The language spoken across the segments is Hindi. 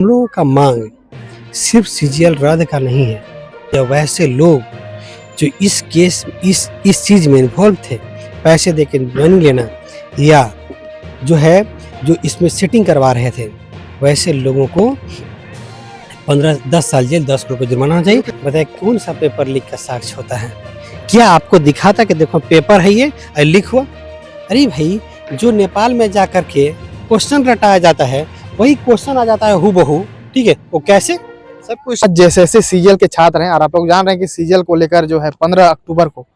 हम लोगों का मांग सिर्फ सीजीएल रद्द का नहीं है या वैसे लोग जो इस केस इस चीज में इन्वॉल्व थे, पैसे देके ज्वाइनिंग लेना या जो इसमें सेटिंग करवा रहे थे, वैसे लोगों को 10 साल जेल 10 करोड़ का जुर्माना होना चाहिए। बताए कौन सा पेपर लीक का साक्ष्य होता है? क्या आपको दिखाता कि देखो पेपर है ये लीक हुआ? अरे भाई, जो नेपाल में जा कर के क्वेश्चन रटाया जाता है वही क्वेश्चन आ जाता है हूबहू। ठीक है, वो कैसे? सब कुछ जैसे सीजीएल के छात्र हैं और आप लोग जान रहे हैं कि सीजीएल को लेकर जो है 15 अक्टूबर को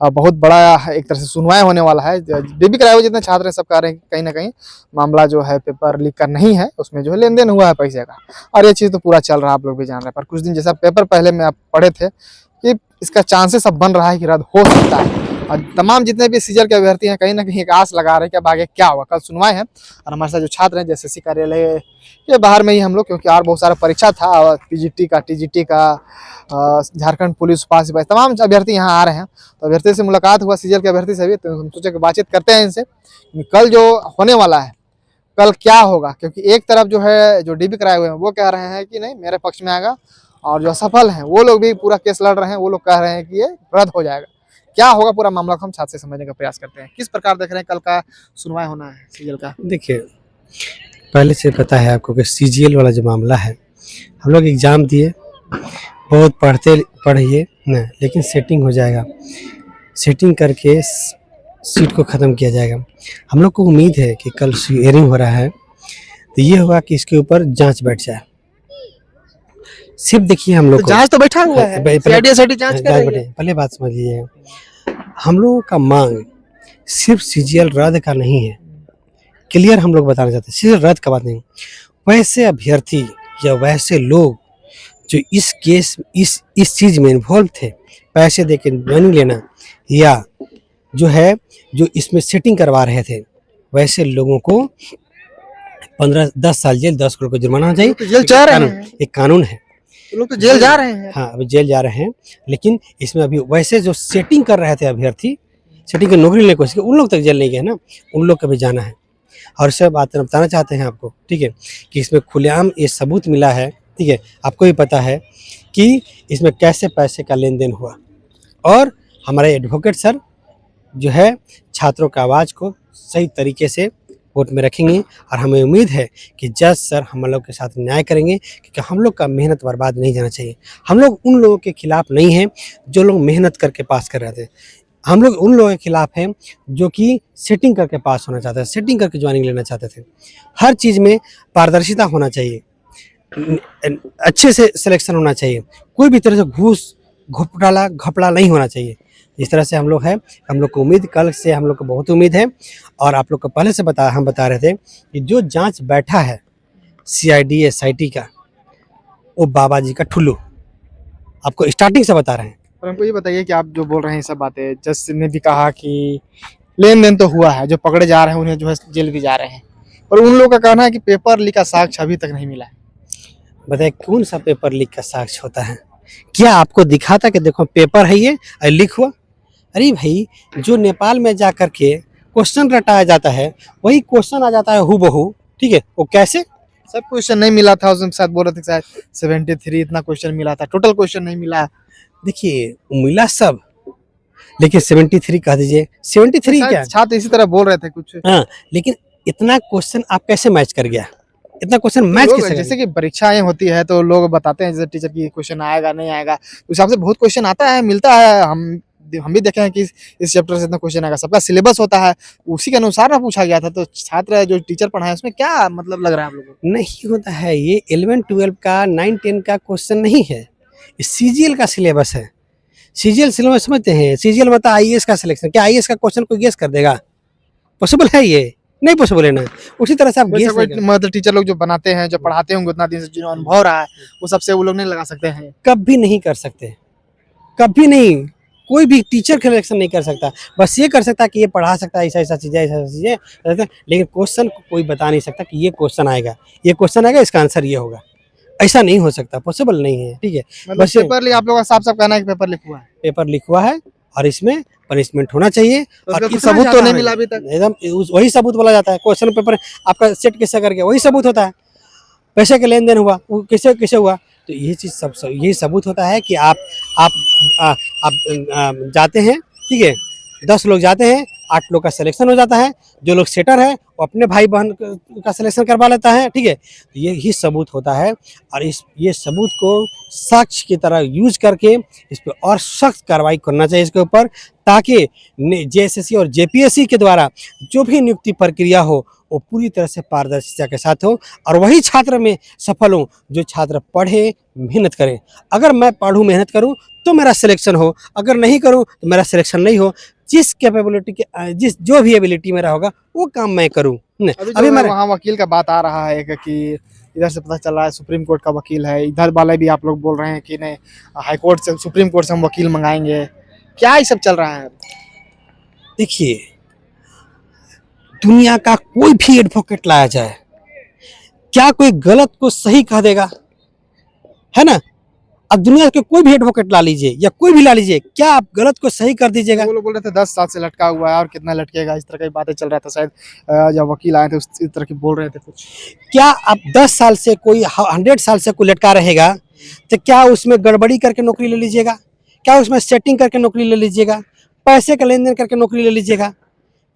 बहुत बड़ा एक तरह से सुनवाई होने वाला है। डीबी कराए हुए जितने छात्र हैं सब कह रहे हैं कि कहीं ना कहीं मामला जो है पेपर लीक का नहीं है, उसमें जो है लेन देन हुआ है पैसे का, और ये चीज़ तो पूरा चल रहा है, आप लोग भी जान रहे हैं। पर कुछ दिन जैसा पेपर पहले में आप पढ़े थे कि इसका चांसेस अब बन रहा है कि रद्द हो सकता है, और तमाम जितने भी सीजीएल के अभ्यर्थी हैं कहीं ना कहीं एक आस लगा रहे हैं कि अब आगे क्या होगा। कल सुनवाई है और हमारे साथ जो छात्र हैं जैसे कार्यालय के बाहर में ही हम लोग, क्योंकि और बहुत सारा परीक्षा था, पीजीटी का, टीजीटी का, झारखंड पुलिस उपाध्याय सिपाही, तमाम अभ्यर्थी यहाँ आ रहे हैं। तो अभ्यर्थी से मुलाकात हुआ, सीजीएल के अभ्यर्थी से भी, तो हम सोचे कि बातचीत करते हैं इनसे कल जो होने वाला है कल क्या होगा। क्योंकि एक तरफ जो है जो डीबी कराए हुए हैं वो कह रहे हैं कि नहीं मेरे पक्ष में आएगा, और जो असफल हैं वो लोग भी पूरा केस लड़ रहे हैं, वो लोग कह रहे हैं कि ये रद्द हो जाएगा। क्या होगा पूरा मामला को हम छात्र से समझने का प्रयास करते हैं। किस प्रकार देख रहे हैं कल का सुनवाई होना है सीजीएल का? देखिए, पहले से पता है आपको कि सीजीएल वाला जो मामला है, हम लोग एग्ज़ाम दिए, बहुत पढ़िए ना, लेकिन सेटिंग हो जाएगा, सेटिंग करके सीट को ख़त्म किया जाएगा। हम लोग को उम्मीद है कि कल हियरिंग हो रहा है तो ये होगा कि इसके ऊपर जांच बैठ जाए। सिर्फ देखिए, हम लोग जांच तो बैठा हुआ है, पहले बात समझ लीजिए, हम लोगों का मांग सिर्फ सीजीएल रद्द का नहीं है, क्लियर हम लोग बताना चाहते हैं, सीजीएल रद्द का बात नहीं। वैसे अभ्यर्थी या वैसे लोग जो इस केस इस चीज में इन्वॉल्व थे, पैसे देके ज्वाइनिंग लेना या जो इसमें सेटिंग करवा रहे थे, वैसे लोगों को 10 साल जेल 10 करोड़ का जुर्माना होना चाहिए। तो जेल जा रहे हैं, एक कानून है, लोग तो जेल जा रहे हैं। हाँ, अभी जेल जा रहे हैं, लेकिन इसमें अभी वैसे जो सेटिंग कर रहे थे अभ्यर्थी, सेटिंग की नौकरी लेने की कोशिश की, उन लोग तक जेल नहीं गए ना, उन लोग का भी जाना है। और सब बात बताना चाहते हैं आपको, ठीक है, कि इसमें खुलेआम ये सबूत मिला है, ठीक है, आपको भी पता है कि इसमें कैसे पैसे का लेन देन हुआ। और हमारे एडवोकेट सर जो है छात्रों की आवाज़ को सही तरीके से कोर्ट में रखेंगे, और हमें उम्मीद है कि जज सर हम लोग के साथ न्याय करेंगे, क्योंकि हम लोग का मेहनत बर्बाद नहीं जाना चाहिए। हम लोग उन लोगों के खिलाफ नहीं हैं जो लोग मेहनत करके पास कर रहे थे, हम लोग उन लोगों के खिलाफ हैं जो कि सेटिंग करके पास होना चाहते थे, सेटिंग करके ज्वाइनिंग लेना चाहते थे। हर चीज़ में पारदर्शिता होना चाहिए, अच्छे से सिलेक्शन होना चाहिए, कोई भी तरह से घूस घपला नहीं होना चाहिए। इस तरह से हम लोग को उम्मीद, कल से हम लोग को बहुत उम्मीद है। और आप लोग को पहले से हम बता रहे थे कि जो जांच बैठा है CID SIT का, वो बाबा जी का ठुल्लू, आपको स्टार्टिंग से बता रहे हैं। और हमको ये बताइए कि आप जो बोल रहे हैं सब बातें, जज ने भी कहा कि लेन देन तो हुआ है, जो पकड़े जा रहे हैं उन्हें जो है जेल भी जा रहे हैं, और उन लोगों का कहना है कि पेपर लीक का साक्ष्य अभी तक नहीं मिला है। बताए कौन सा पेपर लीक का साक्ष्य होता है? क्या आपको दिखाता कि देखो पेपर है ये लीक हुआ? अरे भाई, जो नेपाल में जा कर के क्वेश्चन रटाया जाता है वही क्वेश्चन आ जाता है हूबहू। ठीक है, वो कैसे? सब क्वेश्चन नहीं मिला था, उसमें शायद बोल रहे थे शायद 73 इतना क्वेश्चन मिला था, टोटल क्वेश्चन नहीं मिला। देखिए, मिला सब, लेकिन 73 कह दीजिए, 73 क्या? छात्र इसी तरह बोल रहे थे कुछ। हाँ, लेकिन इतना क्वेश्चन आप कैसे मैच कर गया? इतना क्वेश्चन मैच कैसे? जैसे कि परीक्षाएं होती है तो लोग बताते हैं जैसे टीचर की क्वेश्चन आएगा नहीं आएगा, उस हिसाब से बहुत क्वेश्चन आता है, मिलता है। हम भी देखे हैं कि इस चैप्टर से इतना क्वेश्चन आएगा, सबका सिलेबस होता है, उसी के अनुसार ना पूछा गया था। तो छात्र जो टीचर पढ़ाए उसमें क्या मतलब लग रहा है आप लोगों को? नहीं होता है, ये 11-12 का 9-10 का क्वेश्चन नहीं है, सीजीएल का सिलेबस है। सीजीएल सिलेबस समझते हैं? सीजीएल मतलब IAS का सिलेक्शन। क्या IAS का क्वेश्चन कोई गेस कर देगा? पॉसिबल है? ये नहीं पॉसिबल है ना। उसी तरह से आप गेस मतलब टीचर लोग जो बनाते हैं, जो पढ़ाते होंगे उतना दिन से जिन्होंने अनुभव रहा है, वो सबसे वो लोग नहीं लगा सकते हैं? कभी नहीं कर सकते, कभी नहीं। कोई भी टीचर सिलेक्शन नहीं कर सकता, बस ये कर सकता है कि ये पढ़ा सकता है, ऐसा चीज़ें, लेकिन क्वेश्चन को कोई बता नहीं सकता कि ये क्वेश्चन आएगा, इसका आंसर ये होगा। ऐसा नहीं हो सकता, पॉसिबल नहीं है। ठीक है, मतलब बस पेपर लीक, आप लोगों का साफ साफ कहना है कि पेपर लीक हुआ है? पेपर लीक हुआ है और इसमें पनिशमेंट होना चाहिए। और सबूत तो नहीं मिला अभी तक? एकदम वही सबूत बोला जाता है। क्वेश्चन पेपर आपका सेट कैसे करके वही सबूत होता है। पैसे का लेन देन हुआ, वो कैसे कैसे हुआ। तो ये चीज़ सब यही सबूत होता है कि आप आ, जाते हैं, ठीक है, 10 लोग जाते हैं, 8 लोग का सिलेक्शन हो जाता है। जो लोग सेटर है वो अपने भाई बहन का सिलेक्शन करवा लेता है, ठीक है। तो ये ही सबूत होता है, और ये सबूत को साक्ष्य की तरह यूज करके इस पर और सख्त कार्रवाई करना चाहिए इसके ऊपर, ताकि जेएसएससी और जेपीएससी के द्वारा जो भी नियुक्ति प्रक्रिया हो वो पूरी तरह से पारदर्शिता के साथ हो, और वही छात्र में सफल हो जो छात्र पढ़े, मेहनत करें। अगर मैं पढ़ूँ, मेहनत करूँ तो मेरा सिलेक्शन हो, अगर नहीं करूँ तो मेरा सिलेक्शन नहीं हो। जिस कैपेबिलिटी के जो भी एबिलिटी मेरा होगा वो काम मैं करूँ। अभी वहाँ वकील का बात आ रहा है कि इधर से पता चल रहा है सुप्रीम कोर्ट का वकील है, इधर वाले भी आप लोग बोल रहे हैं कि नहीं हाई कोर्ट से, सुप्रीम कोर्ट से हम वकील मंगाएंगे। क्या ये सब चल रहा है? देखिए, दुनिया का कोई भी एडवोकेट लाया जाए, क्या कोई गलत को सही कह देगा? है ना। अब दुनिया के कोई भी एडवोकेट ला लीजिए या कोई भी ला लीजिए, क्या आप गलत को सही कर दीजिएगा? वो लोग बोल रहे थे 10 साल से लटका हुआ है और कितना लटकेगा, इस तरह की बातें चल रहा था। शायद जब वकील आए थे इस तरह की बोल रहे थे कुछ। क्या आप 10 साल से कोई 100 साल से कोई लटका रहेगा तो क्या उसमें गड़बड़ी करके नौकरी ले लीजिएगा? क्या उसमें सेटिंग करके नौकरी ले लीजिएगा? पैसे का लेन देन करके नौकरी ले लीजिएगा?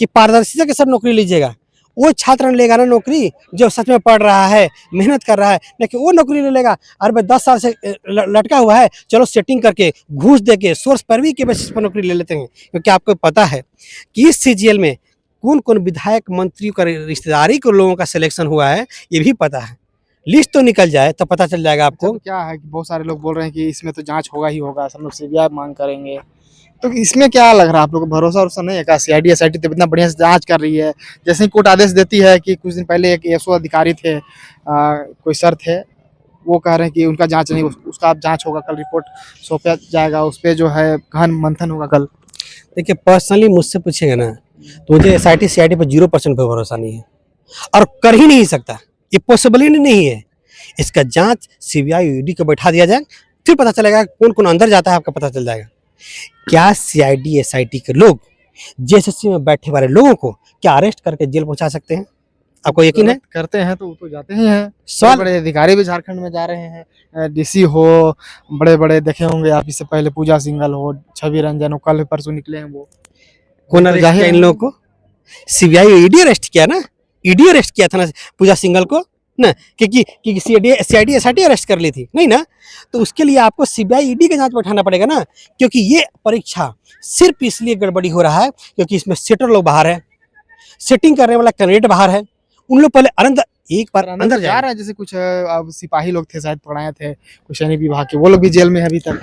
कि पारदर्शिता के साथ नौकरी लीजिएगा? वो छात्र लेगा ना नौकरी जो सच में पढ़ रहा है, मेहनत कर रहा है, लेकिन वो नौकरी ले लेगा। अरे भाई 10 साल से लटका हुआ है, चलो सेटिंग करके घूस दे के सोर्स पैरवी के बेसिस पर नौकरी ले लेते हैं। क्योंकि आपको पता है कि इस सीजीएल में कौन कौन विधायक मंत्रियों का रिश्तेदारी के लोगों का सिलेक्शन हुआ है, ये भी पता है। लिस्ट तो निकल जाए तो पता चल जाएगा आपको। तो क्या है कि बहुत सारे लोग बोल रहे हैं कि इसमें तो जांच होगा ही होगा, सब लोग सीबीआई मांग करेंगे। तो इसमें क्या लग रहा है आप लोग को, भरोसा वरोसा नहीं है क्या? सीआईडी एसआईटी तो इतना बढ़िया से जांच कर रही है। जैसे ही कोर्ट आदेश देती है कि कुछ दिन पहले एक एसओ अधिकारी थे, कोई सर थे, वो कह रहे हैं कि उनका जांच नहीं, उसका अब जांच होगा, कल रिपोर्ट सौंपा जाएगा, उस पर जो है गहन मंथन होगा कल। देखिए, पर्सनली मुझसे पूछेगा ना तो मुझे एसआईटी सीआईडी पर 0% पे भरोसा नहीं है, और कर ही नहीं सकता। ये पॉसिबिलिटी नहीं है। इसका जांच सीबीआई ईडी को बैठा दिया जाए, फिर पता चलेगा कौन कौन अंदर जाता है, आपका पता चल जाएगा। क्या सीआईडी एसआईटी के लोग जेएसएससी में बैठे वाले लोगों को क्या अरेस्ट करके जेल पहुंचा सकते हैं? आपको यकीन है? करते हैं तो वो तो जाते ही हैं। सवाल बड़े अधिकारी भी झारखंड में जा रहे हैं, डीसी हो, बड़े बड़े देखे होंगे आप, इससे पहले पूजा सिंघल हो, छवि रंजन हो, कल परसों निकले हैं वो। कौन तो अरेस्ट जाहिर किया इन है। लोगों को? सीबीआई ईडी अरेस्ट किया ना, ईडी अरेस्ट किया था ना पूजा सिंघल को ना, कि सीआईडी एसआईटी अरेस्ट कर ली थी नहीं ना। तो उसके लिए आपको सीबीआई ईडी का जांच बैठाना पड़ेगा ना, क्योंकि ये परीक्षा सिर्फ इसलिए गड़बड़ी हो रहा है क्योंकि इसमें सेटर लोग बाहर है, सेटिंग करने वाला कैंडिडेट बाहर है। उन लोग पहले एक बार अंदर जा रहे हैं। जैसे कुछ अब सिपाही लोग थे, शायद पढ़ाए थे कुछ सैनिक विभाग के, वो लोग भी जेल में है अभी तक।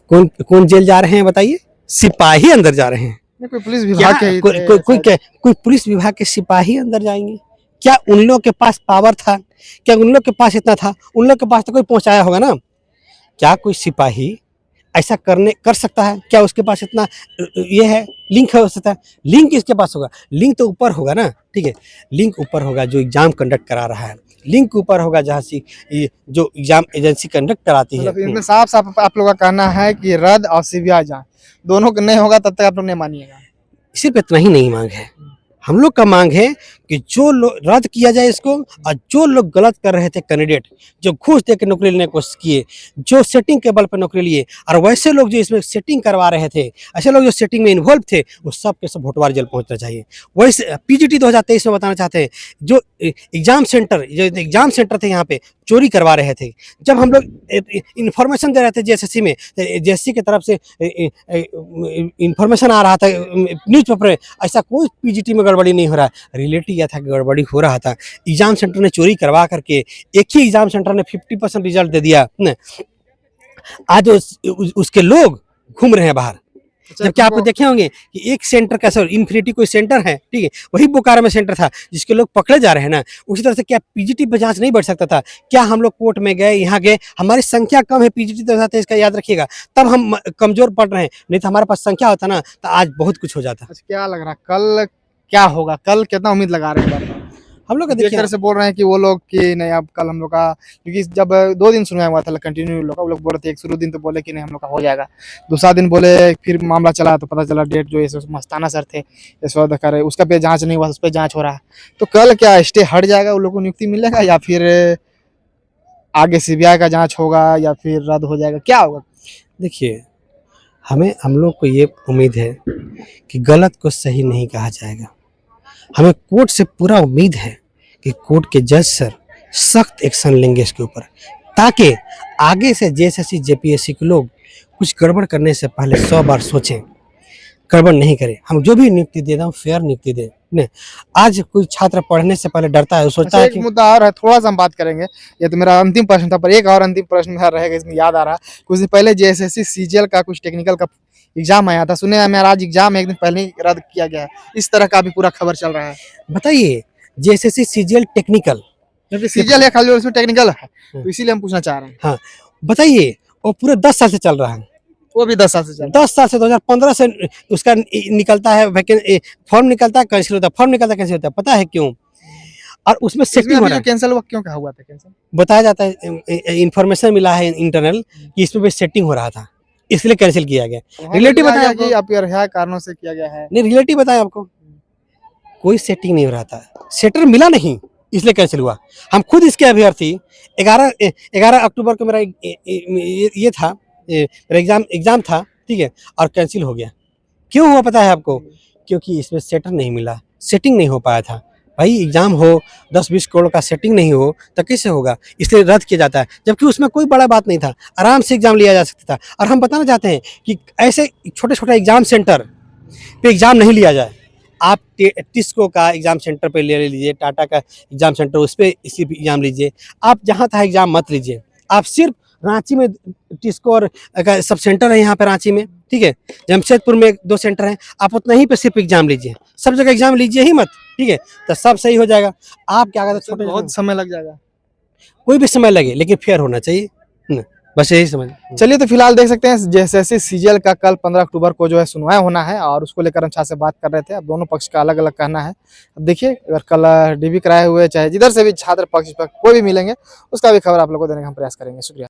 कौन कौन जेल जा रहे हैं बताइए? सिपाही अंदर जा रहे हैं। नहीं, कोई पुलिस विभाग के ही थे कोई पुलिस विभाग के सिपाही अंदर जाएंगे? क्या उन लोग के पास पावर था? क्या उन लोग के पास इतना था? उन लोग के पास तो कोई पहुंचाया होगा ना। क्या कोई सिपाही ऐसा कर सकता है? क्या उसके पास इतना ये है, लिंक हो सकता है? लिंक किसके पास होगा? लिंक तो ऊपर होगा ना, ठीक है। लिंक ऊपर होगा जो एग्जाम कंडक्ट करा रहा है, लिंक ऊपर होगा जहाँ से जो एग्जाम एजेंसी कंडक्ट कराती है। इनमें साफ साफ आप लोग का कहना है कि रद्द और सीबीआई जांच दोनों का नहीं होगा तब तक आप लोग नहीं मानिएगा। सिर्फ इतना ही नहीं मांग है, हम लोग का मांग है कि जो लोग रद्द किया जाए इसको, और जो लोग गलत कर रहे थे कैंडिडेट, जो घूस दे के नौकरी लेने की कोशिश किए, जो सेटिंग के बल पर नौकरी लिए, और वैसे लोग जो इसमें सेटिंग करवा रहे थे, ऐसे लोग जो सेटिंग में इन्वॉल्व थे, वो सब के सब भोटवार जेल पहुंचना चाहिए। वैसे पीजीटी 2023 में बताना चाहते हैं, जो एग्जाम सेंटर थे यहाँ पे चोरी करवा रहे थे। जब हम लोग इंफॉर्मेशन दे रहे थे जेएसएससी में, जेएसएससी की तरफ से इंफॉर्मेशन आ रहा था न्यूज पेपर में, ऐसा कोई पीजीटी में गड़बड़ी नहीं हो रहा है। रिलेटिव यह था कि गड़बड़ी हो रहा था। एग्जाम सेंटर ने चोरी करवा करके एक ही एग्जाम सेंटर ने 50% रिजल्ट दे दिया। आज उसके लोग घूम रहे हैं बाहर। जबकि आप देखे होंगे कि एक सेंटर का सर इन्फिनिटी कोई सेंटर है, ठीक है, वही बोकारो में सेंटर था जिसके लोग पकड़े जा रहे हैं ना। उसी तरह से क्या पीजीटी पे जांच नहीं बढ़ सकता था? क्या हम लोग कोर्ट में गए, यहाँ गए, हमारी संख्या कम है पीजीटी 2023 का, याद रखिएगा, तब हम कमजोर पड़ रहे हैं। नहीं तो हमारे पास संख्या होता ना तो आज बहुत कुछ हो जाता। अच्छा, क्या लग रहा है कल क्या होगा? कल कितना उम्मीद लगा रहे हैं? हम लोग एक तरह से बोल रहे हैं कि वो लोग कि नहीं अब कल हम लोग का, क्योंकि जब 2 दिन सुनवाई हुआ था कंटिन्यू, वो लोग बोल रहे थे, एक शुरू दिन तो बोले कि नहीं हम लोग का हो जाएगा, दूसरा दिन बोले, फिर मामला चला तो पता चला डेट जो है मस्ताना सर थे कर रहे, उसका पे जांच नहीं हुआ, उस पर जांच हो रहा है। तो कल क्या स्टे हट जाएगा, उन लोग को नियुक्ति मिलेगा या फिर आगे सीबीआई का जांच होगा या फिर रद्द हो जाएगा, क्या होगा? देखिए, हम लोग को ये उम्मीद है कि गलत को सही नहीं कहा जाएगा। हमें कोर्ट से पूरा उम्मीद है कि कोर्ट के जज सर सख्त एक्शन लेंगे इसके ऊपर, ताकि आगे से जेएसएससी जेपीएससी के लोग कुछ गड़बड़ करने से पहले 100 बार सोचें, गड़बड़ नहीं करें। हम जो भी नियुक्ति दे रहे हैं फेयर नियुक्ति दें। नहीं, आज कोई छात्र पढ़ने से पहले डरता है, वो सोचता अच्छा, है एक कि मुद्दा और है, थोड़ा सा हम बात करेंगे। ये तो मेरा अंतिम प्रश्न था, पर एक और अंतिम प्रश्न मेरा रहेगा, इसमें याद आ रहा कुछ दिन पहले जेएसएससी सीजीएल का कुछ टेक्निकल का एग्जाम आया था, सुने हैं मेरा आज एग्जाम एक दिन पहले ही रद्द किया गया है, इस तरह का भी पूरा खबर चल रहा है। बताइए, जेएसएससी सीजीएल टेक्निकल, क्योंकि सीजीएल है खाली और उसमें टेक्निकल है, तो इसीलिए हम पूछना चाह रहे हैं। हाँ बताइए, वो पूरे 10 साल से चल रहा है। वो भी 10 साल से चल रहा 10 साल से 2015 से उसका निकलता है फॉर्म निकलता है, कैंसिल होता है, फॉर्म निकलता है, कैंसिल होता है। पता है क्यों? और उसमें है। सेटिंग इसमें हो अभी रहा जो है, कैंसिल हुआ, क्यों, क्या हुआ था कैंसिल? बताया जाता है, इंफॉर्मेशन मिला है इंटरनल कि इसमें भी सेटिंग हो रहा था, इसलिए कैंसिल किया गया। रिलेटिव बताया कि आप ये कारणों से किया गया है। नहीं, रिलेटिव बताया आपको, कोई सेटिंग नहीं हो रहा था, सेटर मिला नहीं, इसलिए कैंसिल हुआ। हम खुद इसके अभ्यर्थी 11 अक्टूबर को मेरा ये था, मेरा एग्जाम था, ठीक है, और कैंसिल हो गया। क्यों हुआ पता है आपको? क्योंकि इसमें सेटर नहीं मिला, सेटिंग नहीं हो पाया था। भाई एग्जाम हो 10-20 करोड़ का, सेटिंग नहीं हो तो कैसे होगा? इसलिए रद्द किया जाता है, जबकि उसमें कोई बड़ा बात नहीं था, आराम से एग्जाम लिया जा सकता था। और हम बताना चाहते हैं कि ऐसे छोटे छोटे एग्जाम सेंटर पे एग्जाम नहीं लिया जाए। आप टिस्को का एग्जाम सेंटर पे ले लीजिए, टाटा का एग्जाम सेंटर उस पर इसी पे एग्जाम लीजिए। आप जहाँ था एग्जाम मत लीजिए। आप सिर्फ रांची में टिस्को और सब सेंटर है यहाँ पे रांची में, ठीक है, जमशेदपुर में 2 सेंटर हैं, आप उतना ही पे सिर्फ एग्जाम लीजिए, सब जगह एग्जाम लीजिए ही मत, ठीक है, तो सब सही हो जाएगा। आप क्या कहते हैं, छोटे बहुत समय लग जाएगा। कोई भी समय लगे लेकिन फेयर होना चाहिए, बस यही समझ। चलिए, तो फिलहाल देख सकते हैं जेएसएससी सीजीएल का कल 15 अक्टूबर को जो है सुनवाई होना है, और उसको लेकर हम छात्र से बात कर रहे थे। अब दोनों पक्ष का अलग अलग कहना है। अब देखिए, अगर कल डीबी कराए हुए चाहे जिधर से भी छात्र पक्ष पर कोई भी मिलेंगे, उसका भी खबर आप लोगों को देने का हम प्रयास करेंगे। शुक्रिया।